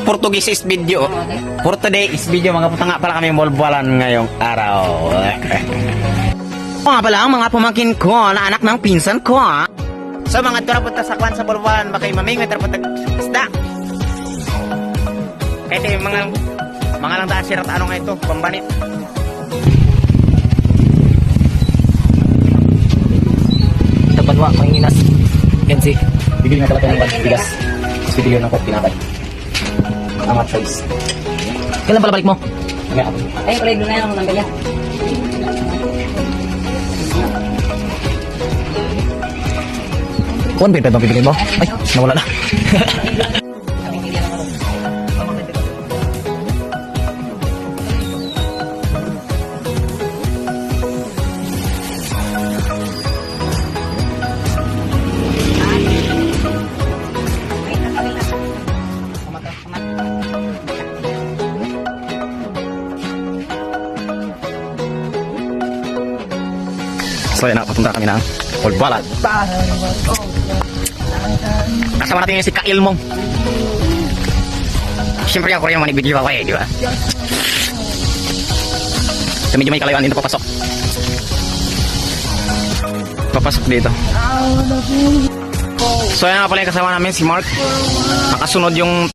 Portuguese video. For today is video, mga puta nga pala kami bolbolan ngayong araw. Mga pala ang mga pamangkin ko na anak ng pinsan ko. So mga tura punta sa kwan sa bolbolan, baka mamingwit tura punta isda. Kahit mga lang daan sirat ano nga ito, pambanit. Banwa, manginginas. Kenzi, bigil nga talaga ng bigas. Tapos bibigyan ng kopi pinakay. Amat choice. Kailan pala balik mo? Mamaya ako. Ay, pala doon na yan ang nanggalya. Kuwan ba yung bibigyan mo? Ay, nawala na. So yan, papunta kami ng bolbolan. Kasama natin yung si Kailmong. Siyempre ako rin yung manig-video ako di ba? So medyo may kalayuan dito papasok. Papasok dito. So yan nga pala yung kasama namin si Mark. Nakasunod yung